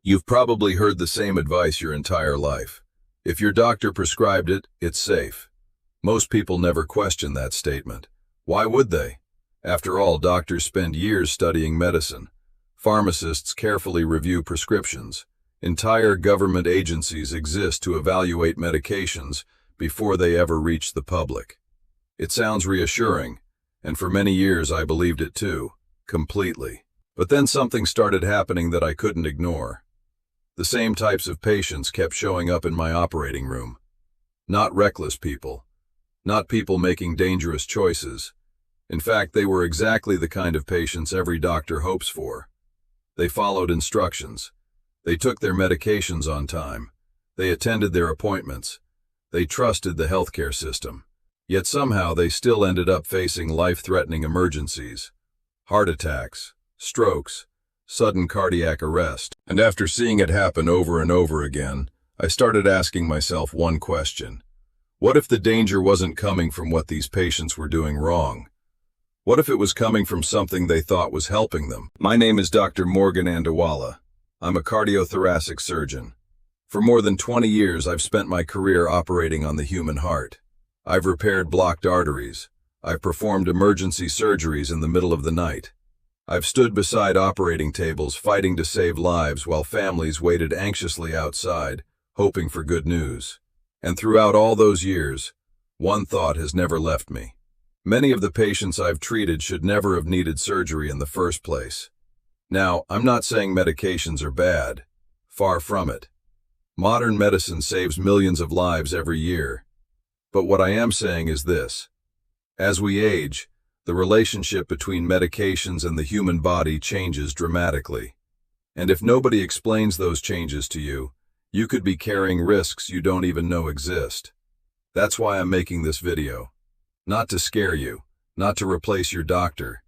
You've probably heard the same advice your entire life. If your doctor prescribed it, it's safe. Most people never question that statement. Why would they? After all, doctors spend years studying medicine. Pharmacists carefully review prescriptions. Entire government agencies exist to evaluate medications before they ever reach the public. It sounds reassuring, and for many years I believed it too, completely. But then something started happening that I couldn't ignore. The same types of patients kept showing up in my operating room. Not reckless people. Not people making dangerous choices. In fact, they were exactly the kind of patients every doctor hopes for. They followed instructions. They took their medications on time. They attended their appointments. They trusted the healthcare system. Yet somehow they still ended up facing life-threatening emergencies. Heart attacks, strokes, sudden cardiac arrest. And after seeing it happen over and over again, I started asking myself one question. What if the danger wasn't coming from what these patients were doing wrong? What if it was coming from something they thought was helping them? My name is Dr. Morgan Andewala. I'm a cardiothoracic surgeon. For more than 20 years, I've spent my career operating on the human heart. I've repaired blocked arteries. I've performed emergency surgeries in the middle of the night. I've stood beside operating tables fighting to save lives while families waited anxiously outside, hoping for good news. And throughout all those years, one thought has never left me. Many of the patients I've treated should never have needed surgery in the first place. Now, I'm not saying medications are bad. Far from it. Modern medicine saves millions of lives every year. But what I am saying is this. As we age, the relationship between medications and the human body changes dramatically. And if nobody explains those changes to you, you could be carrying risks you don't even know exist. That's why I'm making this video. Not to scare you, not to replace your doctor,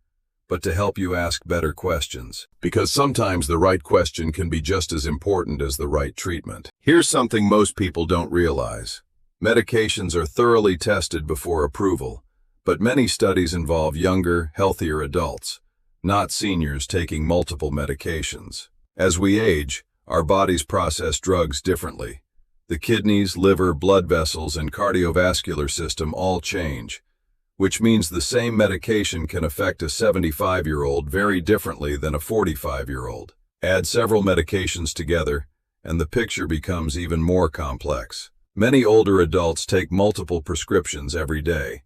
but to help you ask better questions. Because sometimes the right question can be just as important as the right treatment. Here's something most people don't realize. Medications are thoroughly tested before approval. But many studies involve younger, healthier adults, not seniors taking multiple medications. As we age, our bodies process drugs differently. The kidneys, liver, blood vessels, and cardiovascular system all change, which means the same medication can affect a 75-year-old very differently than a 45-year-old. Add several medications together, and the picture becomes even more complex. Many older adults take multiple prescriptions every day.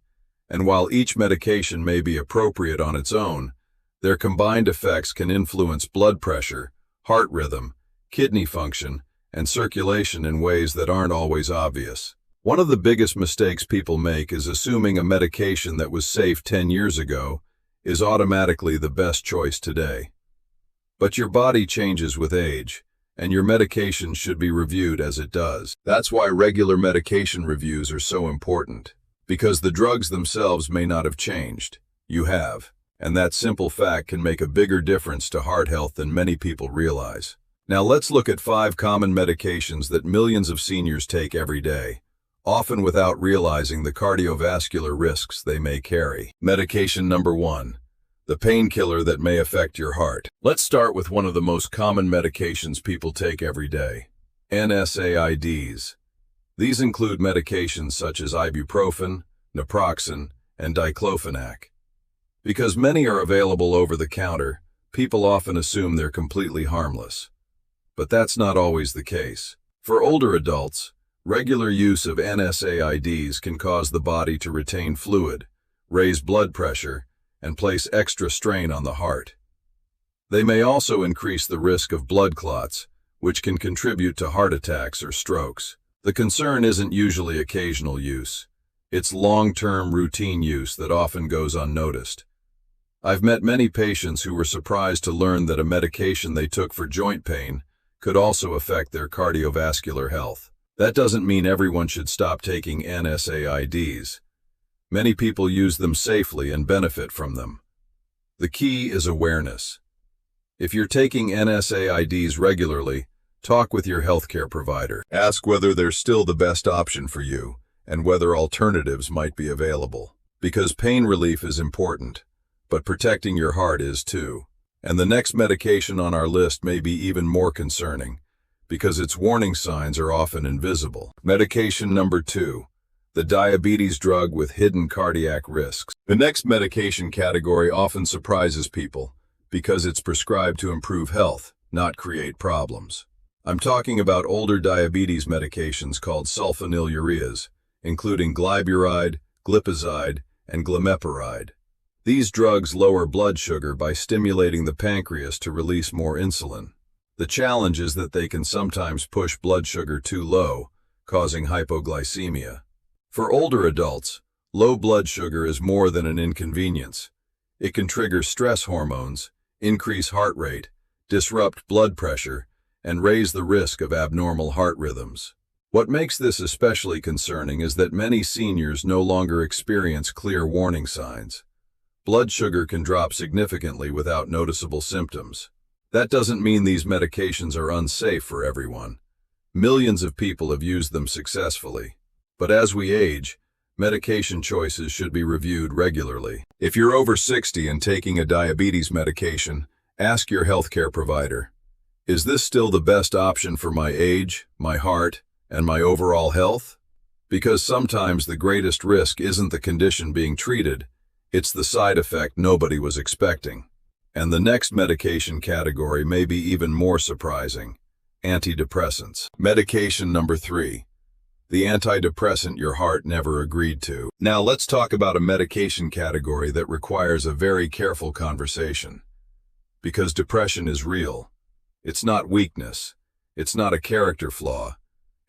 And while each medication may be appropriate on its own, their combined effects can influence blood pressure, heart rhythm, kidney function, and circulation in ways that aren't always obvious. One of the biggest mistakes people make is assuming a medication that was safe 10 years ago is automatically the best choice today. But your body changes with age, and your medication should be reviewed as it does. That's why regular medication reviews are so important. Because the drugs themselves may not have changed. You have. And that simple fact can make a bigger difference to heart health than many people realize. Now let's look at 5 common medications that millions of seniors take every day, often without realizing the cardiovascular risks they may carry. Medication number 1. The painkiller that may affect your heart. Let's start with one of the most common medications people take every day. NSAIDs. These include medications such as Ibuprofen, naproxen, and diclofenac. Because many are available over the counter, people often assume they're completely harmless. But that's not always the case. For older adults, regular use of NSAIDs can cause the body to retain fluid, raise blood pressure, and place extra strain on the heart. They may also increase the risk of blood clots, which can contribute to heart attacks or strokes. The concern isn't usually occasional use. It's long-term routine use that often goes unnoticed. I've met many patients who were surprised to learn that a medication they took for joint pain could also affect their cardiovascular health. That doesn't mean everyone should stop taking NSAIDs. Many people use them safely and benefit from them. The key is awareness. If you're taking NSAIDs regularly, talk with your healthcare provider. Ask whether they're still the best option for you and whether alternatives might be available. Because pain relief is important, but protecting your heart is too. And the next medication on our list may be even more concerning. because its warning signs are often invisible. Medication number 2. The diabetes drug with hidden cardiac risks. The next medication category often surprises people because it's prescribed to improve health, not create problems. I'm talking about older diabetes medications called sulfonylureas, including glyburide, glipizide, and glimepiride. These drugs lower blood sugar by stimulating the pancreas to release more insulin. The challenge is that they can sometimes push blood sugar too low, causing hypoglycemia. For older adults, low blood sugar is more than an inconvenience. It can trigger stress hormones, increase heart rate, disrupt blood pressure, and raise the risk of abnormal heart rhythms. What makes this especially concerning is that many seniors no longer experience clear warning signs. Blood sugar can drop significantly without noticeable symptoms. That doesn't mean these medications are unsafe for everyone. Millions of people have used them successfully. But as we age, medication choices should be reviewed regularly. If you're over 60 and taking a diabetes medication, ask your healthcare provider, is this still the best option for my age, my heart, and my overall health? Because sometimes the greatest risk isn't the condition being treated, it's the side effect nobody was expecting. And the next medication category may be even more surprising: antidepressants. Medication number 3. The antidepressant your heart never agreed to. Now let's talk about a medication category that requires a very careful conversation. Because depression is real. It's not weakness. It's not a character flaw.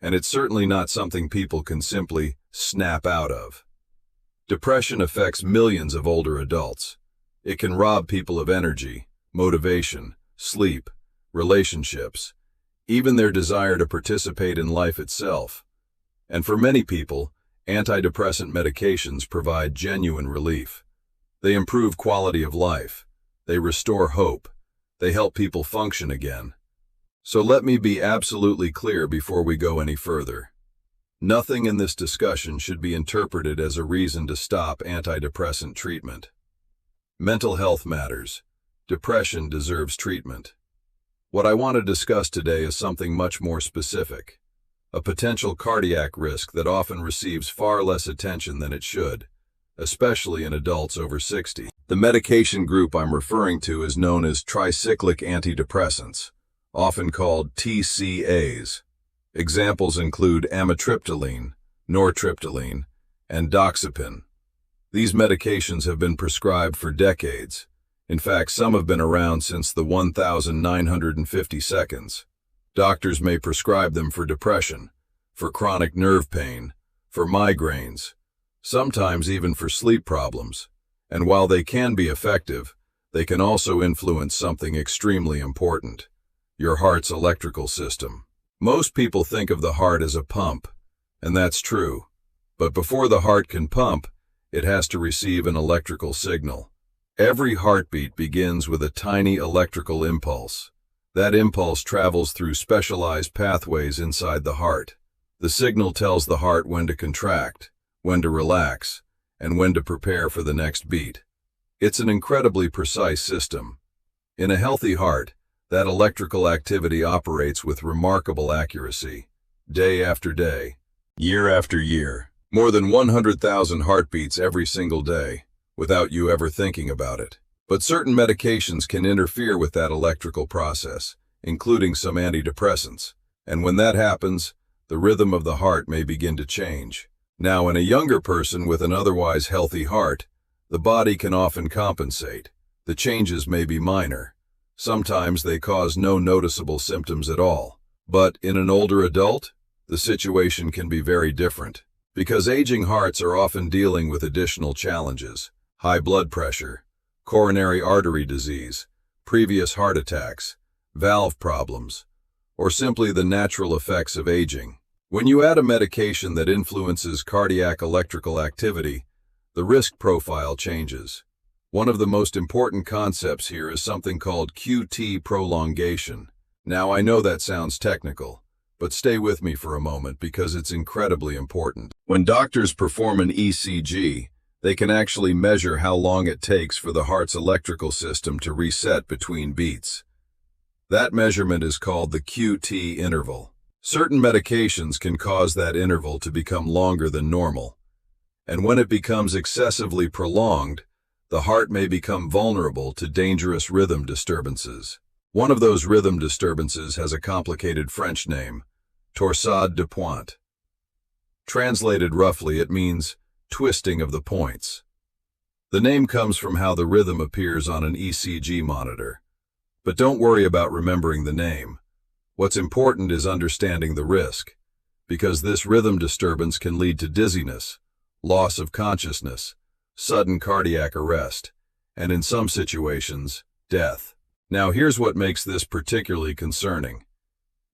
And it's certainly not something people can simply snap out of. Depression affects millions of older adults. It can rob people of energy, motivation, sleep, relationships, even their desire to participate in life itself. And for many people, antidepressant medications provide genuine relief. They improve quality of life. They restore hope. They help people function again. So let me be absolutely clear before we go any further. Nothing in this discussion should be interpreted as a reason to stop antidepressant treatment. Mental health matters. Depression deserves treatment. What I want to discuss today is something much more specific. A potential cardiac risk that often receives far less attention than it should, especially in adults over 60. The medication group I'm referring to is known as tricyclic antidepressants, often called TCAs. Examples include amitriptyline, nortriptyline, and doxepin. These medications have been prescribed for decades. In fact, some have been around since the 1950 seconds. Doctors may prescribe them for depression, for chronic nerve pain, for migraines, sometimes even for sleep problems. And while they can be effective, they can also influence something extremely important: your heart's electrical system. Most people think of the heart as a pump, and that's true. But before the heart can pump, it has to receive an electrical signal. Every heartbeat begins with a tiny electrical impulse. That impulse travels through specialized pathways inside the heart. The signal tells the heart when to contract, when to relax, and when to prepare for the next beat. It's an incredibly precise system. In a healthy heart, that electrical activity operates with remarkable accuracy, day after day, year after year. More than 100,000 heartbeats every single day, without you ever thinking about it. But certain medications can interfere with that electrical process, including some antidepressants. And when that happens, the rhythm of the heart may begin to change. Now, in a younger person with an otherwise healthy heart, the body can often compensate. The changes may be minor. Sometimes they cause no noticeable symptoms at all. But in an older adult, the situation can be very different. Because aging hearts are often dealing with additional challenges: high blood pressure, coronary artery disease, previous heart attacks, valve problems, or simply the natural effects of aging. When you add a medication that influences cardiac electrical activity, the risk profile changes. One of the most important concepts here is something called QT prolongation. Now, I know that sounds technical, but stay with me for a moment because it's incredibly important. When doctors perform an ECG, they can actually measure how long it takes for the heart's electrical system to reset between beats. That measurement is called the QT interval. Certain medications can cause that interval to become longer than normal, and when it becomes excessively prolonged, the heart may become vulnerable to dangerous rhythm disturbances. One of those rhythm disturbances has a complicated French name, torsade de pointe. Translated roughly, it means twisting of the points. The name comes from how the rhythm appears on an ECG monitor. But don't worry about remembering the name. What's important is understanding the risk, because this rhythm disturbance can lead to dizziness, loss of consciousness, sudden cardiac arrest, and in some situations, death. Now here's what makes this particularly concerning.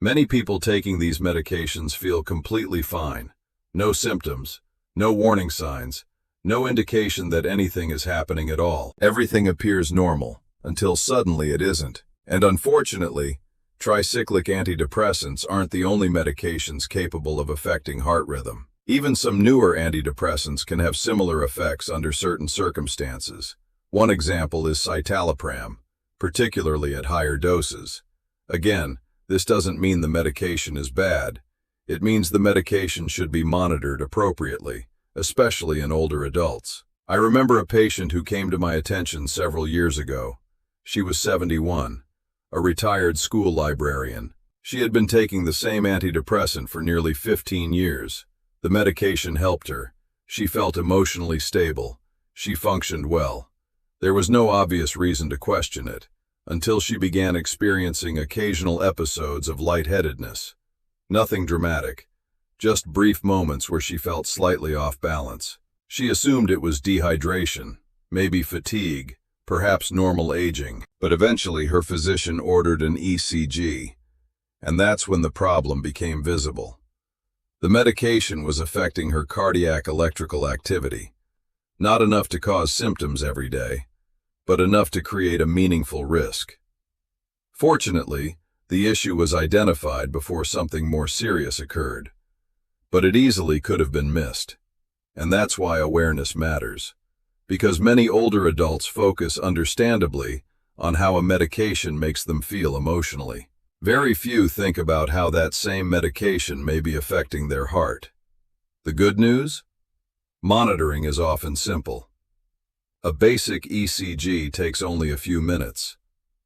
Many people taking these medications feel completely fine. No symptoms, no warning signs, no indication that anything is happening at all. Everything appears normal, until suddenly it isn't. And unfortunately, tricyclic antidepressants aren't the only medications capable of affecting heart rhythm. Even some newer antidepressants can have similar effects under certain circumstances. One example is citalopram, particularly at higher doses. Again, this doesn't mean the medication is bad. It means the medication should be monitored appropriately, especially in older adults. I remember a patient who came to my attention several years ago. She was 71, a retired school librarian. She had been taking the same antidepressant for nearly 15 years. The medication helped her. She felt emotionally stable. She functioned well. There was no obvious reason to question it, until she began experiencing occasional episodes of lightheadedness. Nothing dramatic, just brief moments where she felt slightly off balance. She assumed it was dehydration, maybe fatigue, perhaps normal aging, but eventually her physician ordered an ECG, and that's when the problem became visible. The medication was affecting her cardiac electrical activity, not enough to cause symptoms every day, but enough to create a meaningful risk. Fortunately, the issue was identified before something more serious occurred, but it easily could have been missed, and that's why awareness matters. Because many older adults focus, understandably, on how a medication makes them feel emotionally. Very few think about how that same medication may be affecting their heart. The good news? Monitoring is often simple. A basic ECG takes only a few minutes.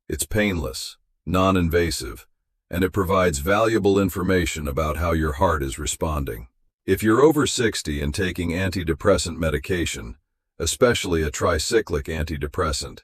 It's painless, non-invasive, and it provides valuable information about how your heart is responding. If you're over 60 and taking antidepressant medication, especially a tricyclic antidepressant,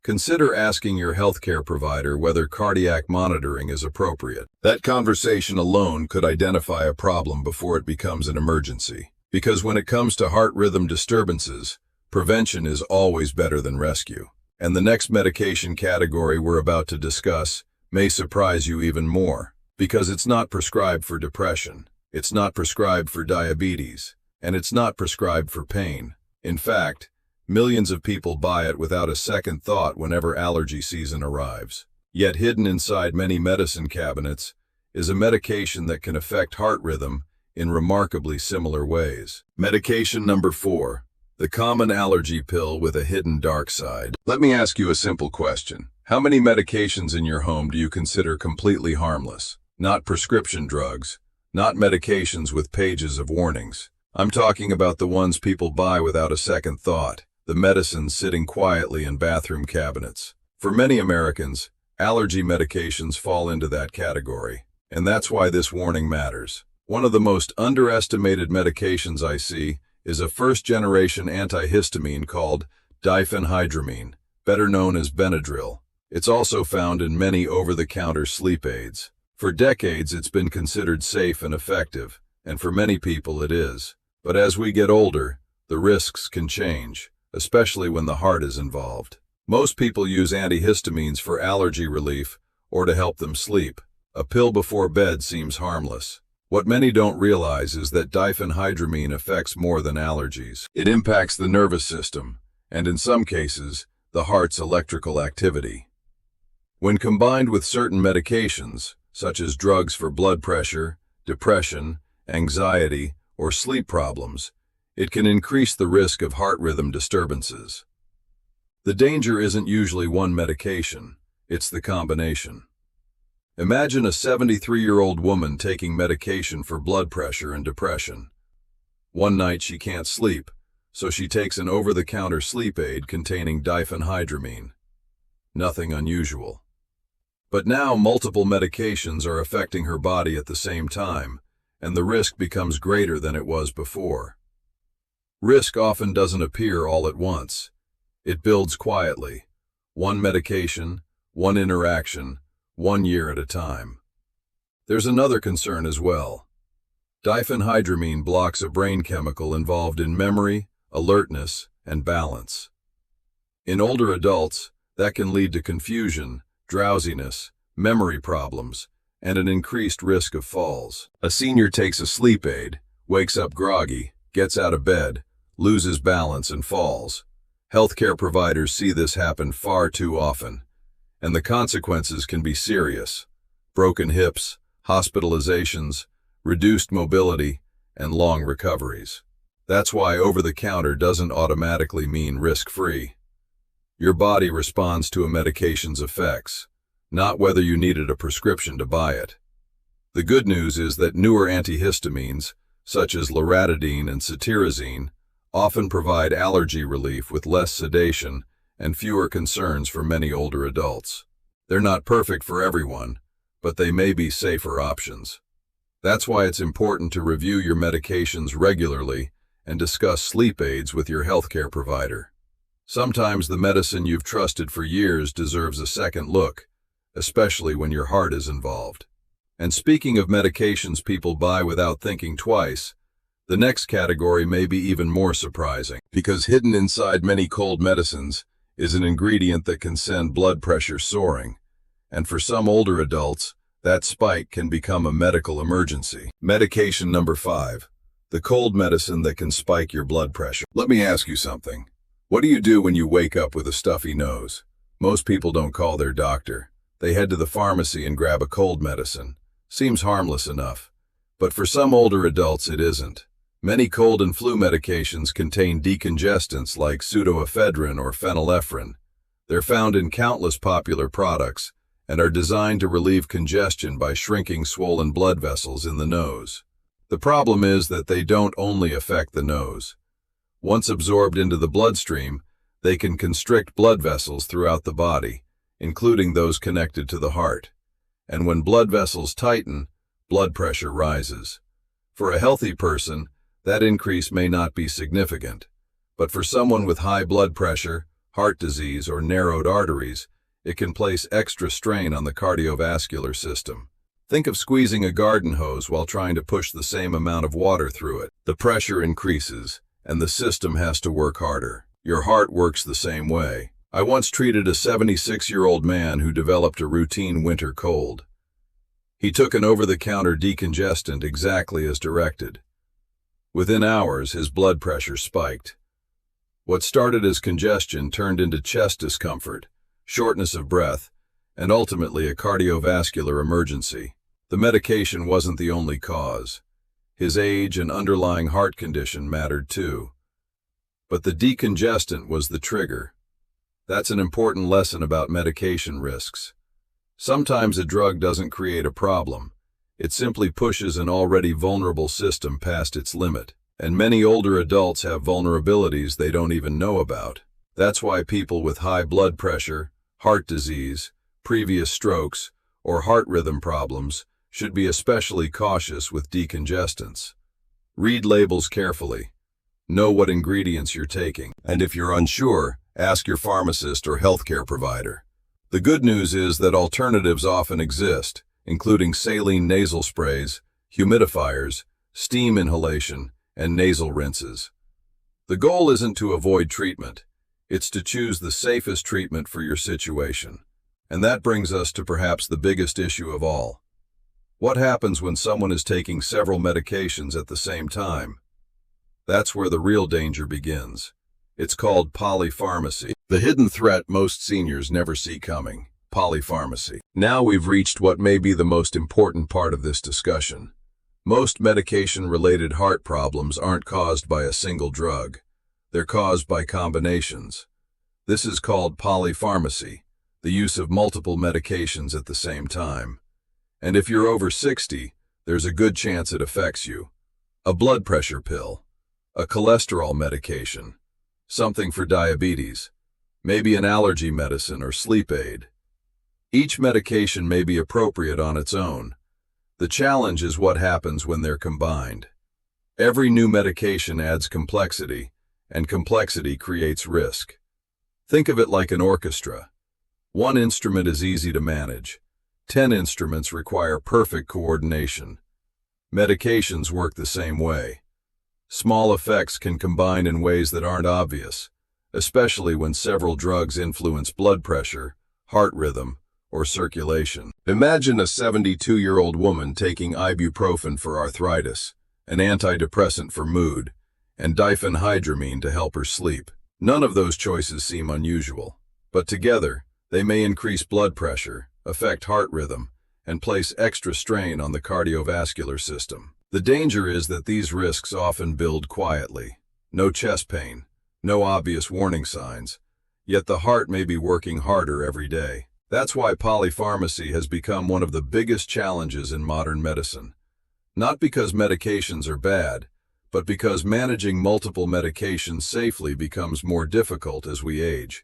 consider asking your healthcare provider whether cardiac monitoring is appropriate. That conversation alone could identify a problem before it becomes an emergency. Because when it comes to heart rhythm disturbances, prevention is always better than rescue. And the next medication category we're about to discuss may surprise you even more, because it's not prescribed for depression, it's not prescribed for diabetes, and it's not prescribed for pain. In fact, millions of people buy it without a second thought whenever allergy season arrives. Yet hidden inside many medicine cabinets is a medication that can affect heart rhythm in remarkably similar ways. Medication number 4, the common allergy pill with a hidden dark side. Let me ask you a simple question. How many medications in your home do you consider completely harmless? Not prescription drugs, not medications with pages of warnings. I'm talking about the ones people buy without a second thought, the medicines sitting quietly in bathroom cabinets. For many Americans, allergy medications fall into that category, and that's why this warning matters. One of the most underestimated medications I see is a first-generation antihistamine called diphenhydramine, better known as Benadryl. It's also found in many over-the-counter sleep aids. For decades, it's been considered safe and effective, and for many people it is. But as we get older, the risks can change, especially when the heart is involved. Most people use antihistamines for allergy relief or to help them sleep. A pill before bed seems harmless. What many don't realize is that diphenhydramine affects more than allergies. It impacts the nervous system, and in some cases, the heart's electrical activity. When combined with certain medications, such as drugs for blood pressure, depression, anxiety, or sleep problems, it can increase the risk of heart rhythm disturbances. The danger isn't usually one medication, it's the combination. Imagine a 73-year-old woman taking medication for blood pressure and depression. One night she can't sleep, so she takes an over-the-counter sleep aid containing diphenhydramine. Nothing unusual. But now multiple medications are affecting her body at the same time, and the risk becomes greater than it was before. Risk often doesn't appear all at once. It builds quietly. One medication, one interaction, 1 year at a time. There's another concern as well. Diphenhydramine blocks a brain chemical involved in memory, alertness, and balance. In older adults, that can lead to confusion, drowsiness, memory problems, and an increased risk of falls. A senior takes a sleep aid, wakes up groggy, gets out of bed, loses balance, and falls. Healthcare providers see this happen far too often, and the consequences can be serious: broken hips, hospitalizations, reduced mobility, and long recoveries. That's why over-the-counter doesn't automatically mean risk-free. Your body responds to a medication's effects, not whether you needed a prescription to buy it. The good news is that newer antihistamines, such as loratadine and cetirizine, often provide allergy relief with less sedation and fewer concerns for many older adults. They're not perfect for everyone, but they may be safer options. That's why it's important to review your medications regularly and discuss sleep aids with your healthcare provider. Sometimes the medicine you've trusted for years deserves a second look, especially when your heart is involved. And speaking of medications people buy without thinking twice, the next category may be even more surprising, because hidden inside many cold medicines is an ingredient that can send blood pressure soaring. And for some older adults, that spike can become a medical emergency. Medication number 5. The cold medicine that can spike your blood pressure. Let me ask you something. What do you do when you wake up with a stuffy nose? Most people don't call their doctor. They head to the pharmacy and grab a cold medicine. Seems harmless enough. But for some older adults, it isn't. Many cold and flu medications contain decongestants like pseudoephedrine or phenylephrine. They're found in countless popular products and are designed to relieve congestion by shrinking swollen blood vessels in the nose. The problem is that they don't only affect the nose. Once absorbed into the bloodstream, they can constrict blood vessels throughout the body, including those connected to the heart. And when blood vessels tighten, blood pressure rises. For a healthy person, that increase may not be significant, but for someone with high blood pressure, heart disease, or narrowed arteries, it can place extra strain on the cardiovascular system. Think of squeezing a garden hose while trying to push the same amount of water through it. The pressure increases, and the system has to work harder. Your heart works the same way. I once treated a 76-year-old man who developed a routine winter cold. He took an over-the-counter decongestant exactly as directed. Within hours, his blood pressure spiked. What started as congestion turned into chest discomfort, shortness of breath, and ultimately a cardiovascular emergency. The medication wasn't the only cause. His age and underlying heart condition mattered too. But the decongestant was the trigger. That's an important lesson about medication risks. Sometimes a drug doesn't create a problem. It simply pushes an already vulnerable system past its limit. And many older adults have vulnerabilities they don't even know about. That's why people with high blood pressure, heart disease, previous strokes, or heart rhythm problems should be especially cautious with decongestants. Read labels carefully. Know what ingredients you're taking. And if you're unsure, ask your pharmacist or healthcare provider. The good news is that alternatives often exist, including saline nasal sprays, humidifiers, steam inhalation, and nasal rinses. The goal isn't to avoid treatment. It's to choose the safest treatment for your situation. And that brings us to perhaps the biggest issue of all. What happens when someone is taking several medications at the same time? That's where the real danger begins. It's called polypharmacy, the hidden threat most seniors never see coming. Polypharmacy. Now we've reached what may be the most important part of this discussion. Most medication-related heart problems aren't caused by a single drug. They're caused by combinations. This is called polypharmacy, the use of multiple medications at the same time. And if you're over 60, there's a good chance it affects you. A blood pressure pill, a cholesterol medication, something for diabetes, maybe an allergy medicine or sleep aid. Each medication may be appropriate on its own. The challenge is what happens when they're combined. Every new medication adds complexity, and complexity creates risk. Think of it like an orchestra. One instrument is easy to manage. 10 instruments require perfect coordination. Medications work the same way. Small effects can combine in ways that aren't obvious, especially when several drugs influence blood pressure, heart rhythm, or circulation. Imagine a 72-year-old woman taking ibuprofen for arthritis, an antidepressant for mood, and diphenhydramine to help her sleep. None of those choices seem unusual, but together, they may increase blood pressure, affect heart rhythm, and place extra strain on the cardiovascular system. The danger is that these risks often build quietly. No chest pain, no obvious warning signs, yet the heart may be working harder every day. That's why polypharmacy has become one of the biggest challenges in modern medicine. Not because medications are bad, but because managing multiple medications safely becomes more difficult as we age.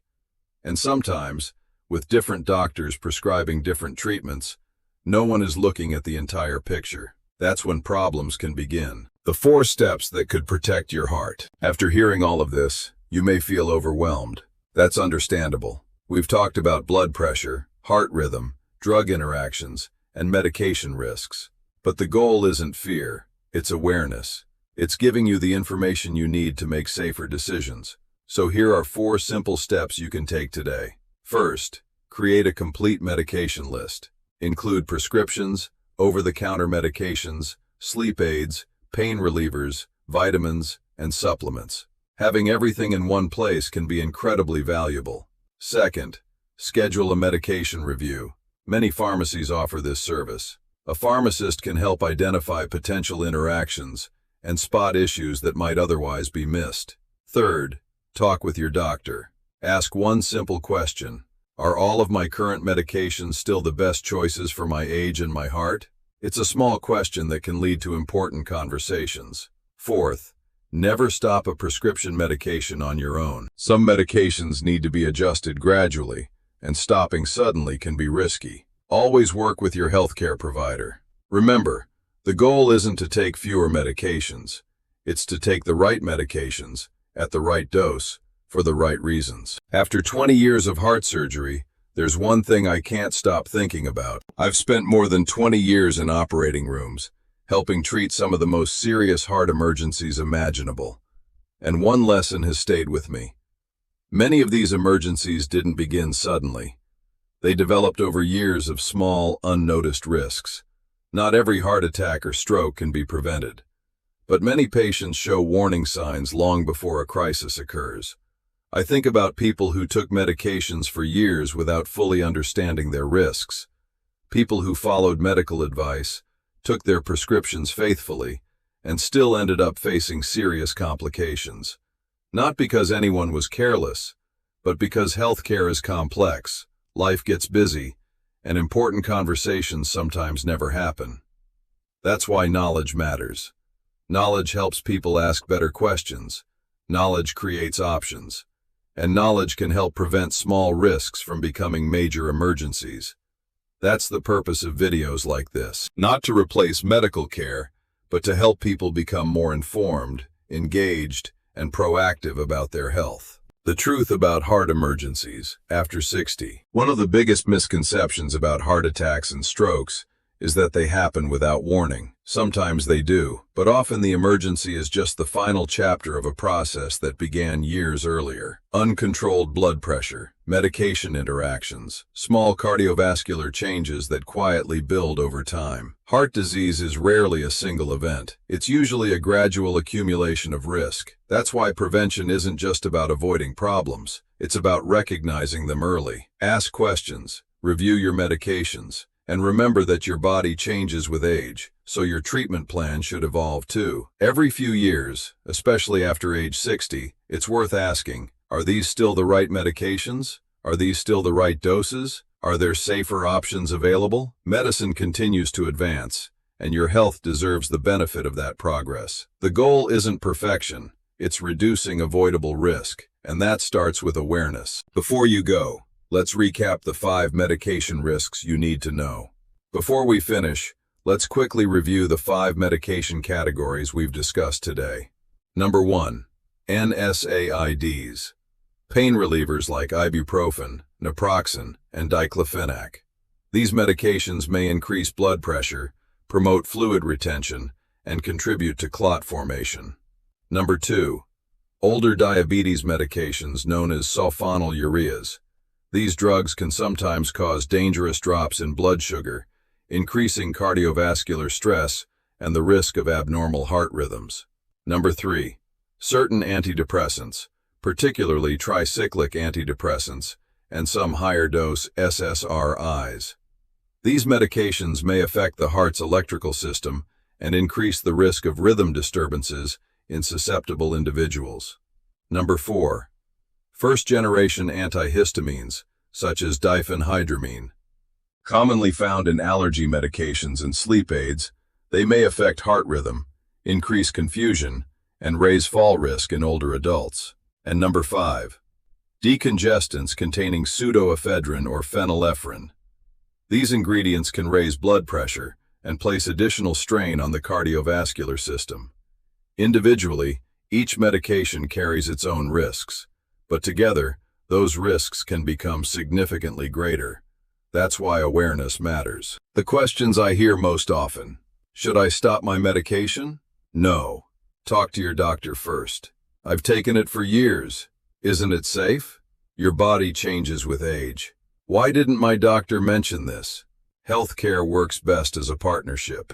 And sometimes, with different doctors prescribing different treatments, no one is looking at the entire picture. That's when problems can begin. The 4 steps that could protect your heart. After hearing all of this, you may feel overwhelmed. That's understandable. We've talked about blood pressure, heart rhythm, drug interactions, and medication risks. But the goal isn't fear, it's awareness. It's giving you the information you need to make safer decisions. So here are 4 simple steps you can take today. First, create a complete medication list. Include prescriptions, over-the-counter medications, sleep aids, pain relievers, vitamins, and supplements. Having everything in one place can be incredibly valuable. Second, schedule a medication review. Many pharmacies offer this service. A pharmacist can help identify potential interactions and spot issues that might otherwise be missed. Third, talk with your doctor. Ask one simple question. Are all of my current medications still the best choices for my age and my heart? It's a small question that can lead to important conversations. Fourth, never stop a prescription medication on your own. Some medications need to be adjusted gradually, and stopping suddenly can be risky. Always work with your healthcare provider. Remember, the goal isn't to take fewer medications. It's to take the right medications, at the right dose, for the right reasons. After 20 years of heart surgery, there's one thing I can't stop thinking about. I've spent more than 20 years in operating rooms, helping treat some of the most serious heart emergencies imaginable. And one lesson has stayed with me. Many of these emergencies didn't begin suddenly. They developed over years of small, unnoticed risks. Not every heart attack or stroke can be prevented, but many patients show warning signs long before a crisis occurs. I think about people who took medications for years without fully understanding their risks. People who followed medical advice, took their prescriptions faithfully, and still ended up facing serious complications. Not because anyone was careless, but because healthcare is complex, life gets busy, and important conversations sometimes never happen. That's why knowledge matters. Knowledge helps people ask better questions. Knowledge creates options. And knowledge can help prevent small risks from becoming major emergencies. That's the purpose of videos like this. Not to replace medical care, but to help people become more informed, engaged, and proactive about their health. The truth about heart emergencies after 60. One of the biggest misconceptions about heart attacks and strokes is that they happen without warning. Sometimes they do, but often the emergency is just the final chapter of a process that began years earlier. Uncontrolled blood pressure, medication interactions, small cardiovascular changes that quietly build over time. Heart disease is rarely a single event. It's usually a gradual accumulation of risk. That's why prevention isn't just about avoiding problems. It's about recognizing them early. Ask questions, review your medications, and remember that your body changes with age, so your treatment plan should evolve too. Every few years, especially after age 60, it's worth asking, are these still the right medications? Are these still the right doses? Are there safer options available? Medicine continues to advance, and your health deserves the benefit of that progress. The goal isn't perfection, it's reducing avoidable risk, and that starts with awareness. Before you go, let's recap the 5 medication risks you need to know. Before we finish, let's quickly review the 5 medication categories we've discussed today. Number 1. NSAIDs. Pain relievers like ibuprofen, naproxen, and diclofenac. These medications may increase blood pressure, promote fluid retention, and contribute to clot formation. Number 2. Older diabetes medications known as sulfonylureas. These drugs can sometimes cause dangerous drops in blood sugar, increasing cardiovascular stress and the risk of abnormal heart rhythms. Number 3. Certain antidepressants, particularly tricyclic antidepressants, and some higher-dose SSRIs. These medications may affect the heart's electrical system and increase the risk of rhythm disturbances in susceptible individuals. Number 4. First-generation antihistamines, such as diphenhydramine. Commonly found in allergy medications and sleep aids, they may affect heart rhythm, increase confusion, and raise fall risk in older adults. And number 5. Decongestants containing pseudoephedrine or phenylephrine. These ingredients can raise blood pressure and place additional strain on the cardiovascular system. Individually, each medication carries its own risks, but together, those risks can become significantly greater. That's why awareness matters. The questions I hear most often: should I stop my medication? No. Talk to your doctor first. I've taken it for years. Isn't it safe? Your body changes with age. Why didn't my doctor mention this? Healthcare works best as a partnership.